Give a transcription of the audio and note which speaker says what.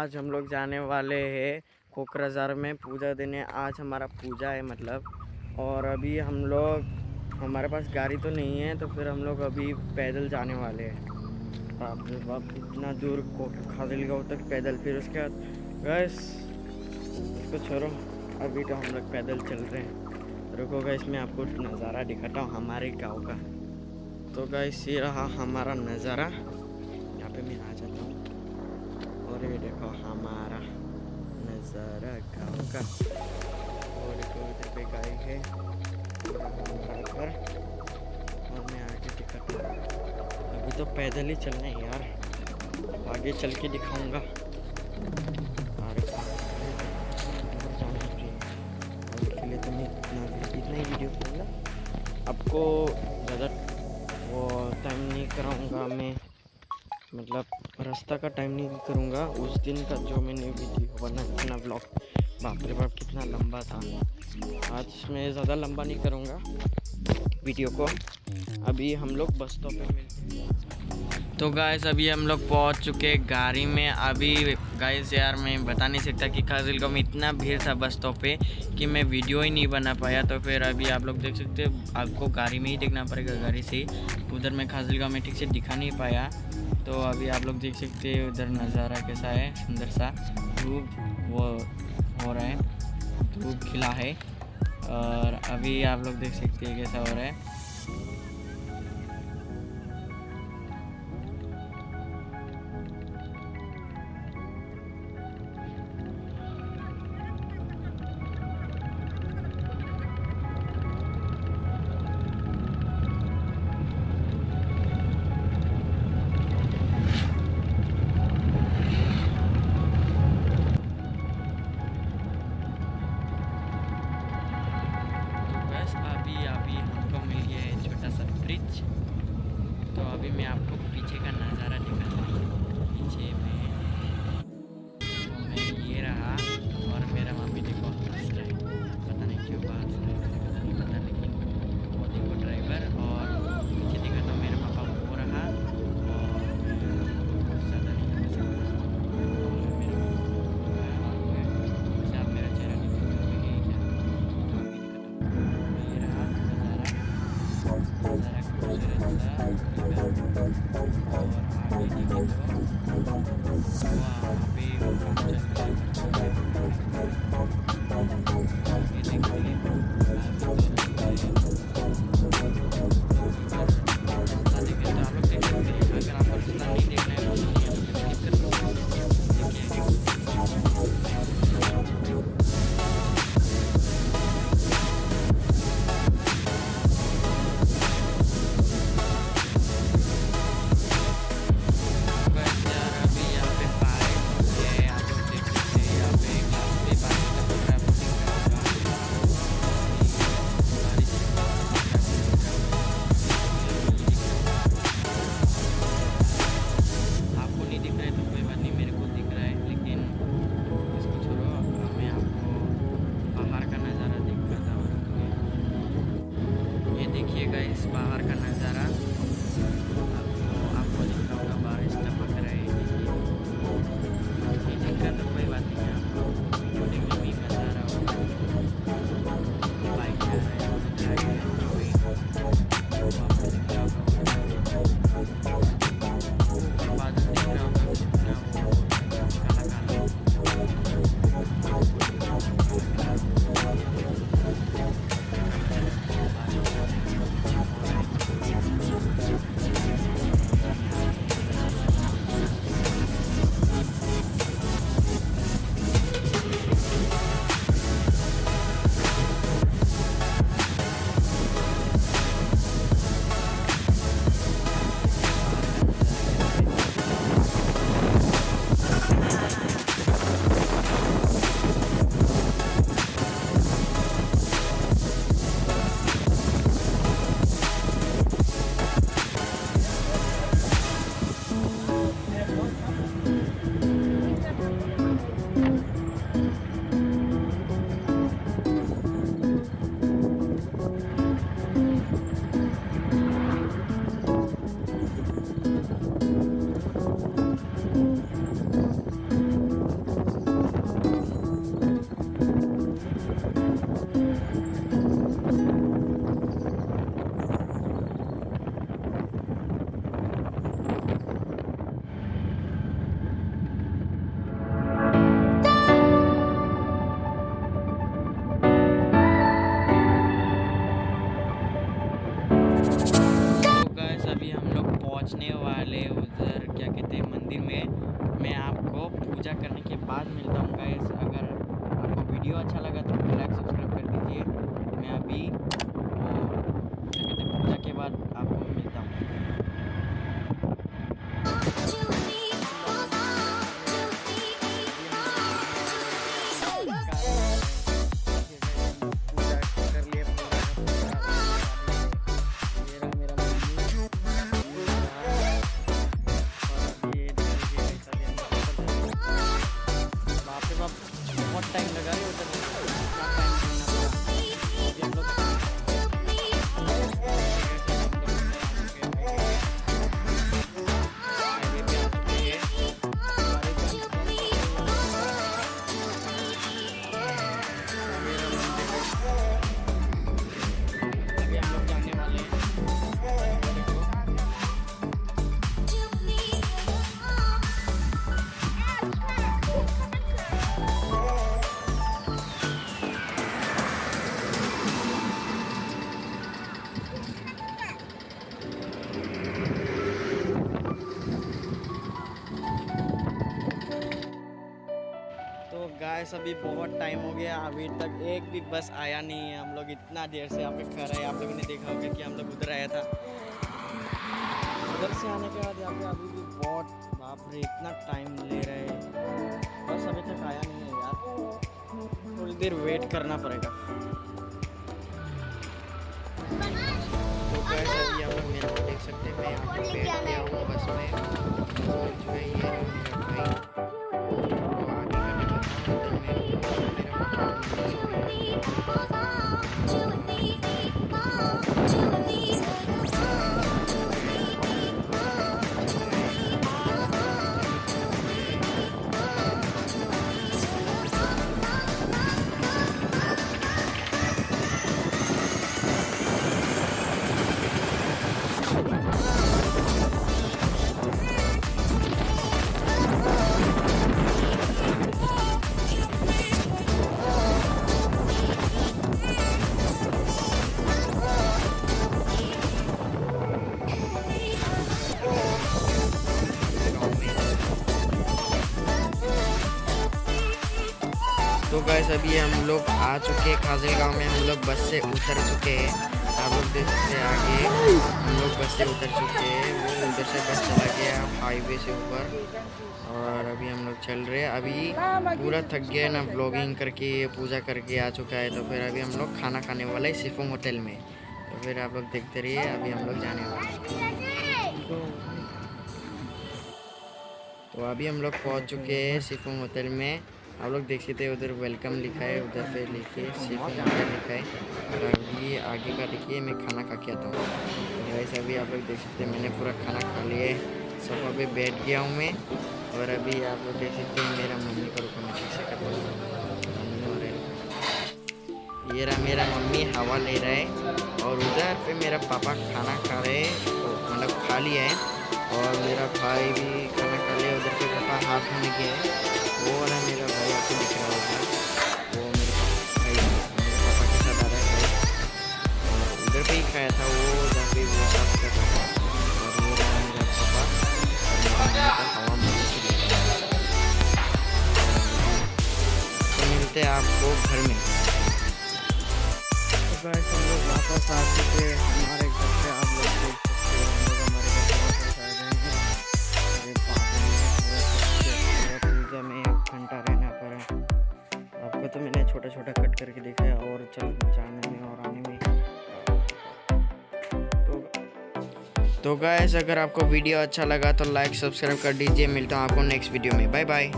Speaker 1: आज हम लोग जाने वाले हैं कोकराझार में पूजा देने। आज हमारा पूजा है मतलब। और अभी हम लोग, हमारे पास गाड़ी तो नहीं है, तो फिर हम लोग अभी पैदल जाने वाले हैं। बाप रे बाप, इतना दूर खाजलगांव तक पैदल। फिर उसके बाद गैस उसको छोड़ो, अभी तो हम लोग पैदल चल रहे हैं। रुको गैस, मैं आपको नज़ारा दिखाता हूँ हमारे गाँव का। तो गैस ये रहा हमारा नज़ारा। यहाँ पे मैं आ जाता हूँ और ये देखो हमारा नज़ारा गाँव का। और देखो इधर पे गाय है और हमारा घर। और मैं आगे दिखाता हूँ। अभी तो पैदल ही चलना है यार, आगे चल के दिखाऊंगा। अरे के लिए तो मैं इतना ही वीडियो करूँगा, आपको ज़्यादा वो टाइम नहीं कराऊंगा मैं, मतलब रास्ता का टाइम नहीं करूँगा। उस दिन का जो मैंने वीडियो बनाया अपना ब्लॉग, बाप रे बाप कितना लंबा था। आज मैं ज़्यादा लंबा नहीं करूँगा वीडियो को। अभी हम लोग बस स्टॉप पे मिलते हैं। तो गाइस अभी हम लोग पहुँच चुके गाड़ी में। अभी गाइस यार मैं बता नहीं सकता कि खाजलगांव में इतना भीड़ था बस स्टॉप पे कि मैं वीडियो ही नहीं बना पाया। तो फिर अभी आप लोग देख सकते हो, आपको गाड़ी में ही देखना पड़ेगा, गाड़ी से उधर मैं खाजलगांव में ठीक से दिखा नहीं पाया। तो अभी आप लोग देख सकते हैं उधर नज़ारा कैसा है, सुंदर सा। धूप वो हो रहा है, धूप खिला है। और अभी आप लोग देख सकते हैं कैसा हो रहा है। अभी हमको मिल गया है छोटा सा ब्रिज। तो अभी मैं आपको पीछे का नज़ारा दिखाता हूँ। पीछे में तो मैं ये रहा और मेरा मम्मी देखो हंस रहा है, पता नहीं क्यों हंस रहा है, मुझे पता नहीं पता, लेकिन वो देखो ड्राइवर। और पीछे देखा तो मेरा पापा वो रहा। और बहुत ज़्यादा नहीं कर सकता, मेरा आप मेरा चेहरा नहीं देख सकते क्या। तो अभी दिखाता हूँ, ये रहा नज़ारा, नज़ारा खूबसूरत सा। और आगे देखें तो वहाँ पे ये देखिए रास्ता देखें तो आप लोग देख सकते हैं। अगर आपको रास्ता नहीं देखना है तो यहाँ पे क्लिक कर लो, इस बाहर का नज़ारा। आपको दिख रहा होगा, बारिश टपक रहा है। देखिए दिन का तो कोई बात नहीं है, आपको वीडियो देखने में मज़ा आ रहा होगा। बाइक चल रहा है, उधर आगे तो आपको दिख रहा होगा, बादल दिख रहा होगा कितना काला काला। अभी हम लोग पहुंचने वाले उधर क्या कहते हैं मंदिर में। मैं आपको पूजा करने के बाद मिलता हूँ गाइस। अगर आपको वीडियो अच्छा लगा तो लाइक सब्सक्राइब कर दीजिए। मैं अभी क्या कहते हैं पूजा के बाद आपको मिलता हूँ। बहुत टाइम लगा है उधर गाइस अभी बहुत टाइम हो गया, अभी तक एक भी बस आया नहीं है। हम लोग इतना देर से यहाँ पे खड़े हैं। आप लोगों ने देखा होगा कि हम लोग उधर आया था। उधर से आने के बाद यहाँ पे अभी भी बहुत बाप रे इतना टाइम ले रहे हैं। बस अभी तक आया नहीं है यार, थोड़ी देर वेट करना पड़ेगा। तो गाइस अभी आप लोग मेरे को देख सकते हैं, मैं यहाँ पे बैठ गया हूँ बस में। जो है ये मेरा भाई तो गाइस अभी हम लोग आ चुके हैं खाजलगांव में। हम लोग बस से उतर चुके हैं। आप लोग देख सकते हैं आगे हम लोग बस से उतर चुके हैं। वो उधर से बस चला गया हाईवे से ऊपर और अभी हम लोग चल रहे हैं। अभी पूरा थक गया ना व्लॉगिंग करके, पूजा करके आ चुका है। तो फिर अभी हम लोग खाना खाने वाले हैं सिफोंग होटल में। तो फिर आप लोग देखते रहिए, अभी हम लोग जाने वाले हैं। तो अभी हम लोग पहुँच चुके हैं सिफोंग होटल में। आप लोग देख सकते हैं उधर वेलकम लिखा है, उधर पे लिखे सिफोंग होटल लिखा है। और अभी आगे का देखिए मैं खाना खा के आता हूँ। वैसे अभी आप लोग देख सकते हैं मैंने पूरा खाना खा लिया है, सोफा पे बैठ गया हूँ मैं। और अभी आप लोग देख सकते हैं मेरा मम्मी को रुको मैं कैसे करता हूँ। ये रहा मेरा मम्मी हवा ले रहा है और उधर पे मेरा पापा खाना खा रहे हैं, मतलब खा लिया है। और मेरा भाई भी खाना खा लिया। उधर पे पापा हाथ में गए हैं, वो वाला मेरा भाई आपको दिख रहा होगा, वो मेरे भाई मेरे पापा के साथ आ रहा है। उधर पे ही खाया था वो, जहाँ पे वो साफ कर रहा था। और ये रहा मेरा पापा हवा में तो मिलते हैं आपको घर में। तो गाइस हम लोग वापस आ चुके हैं हमारे घर पे। आप लोग देख सकते हैं हम लोग हमारे घर पे वापस आ गए हैं। अरे पूजा में 1 घंटा रहना पड़ा। आपको तो मैंने छोटा छोटा कट करके दिखाया और चल जाने में और आने में। तो गाइस अगर आपको वीडियो अच्छा लगा तो लाइक सब्सक्राइब कर दीजिए। मिलता हूँ आपको नेक्स्ट वीडियो में। Bye bye.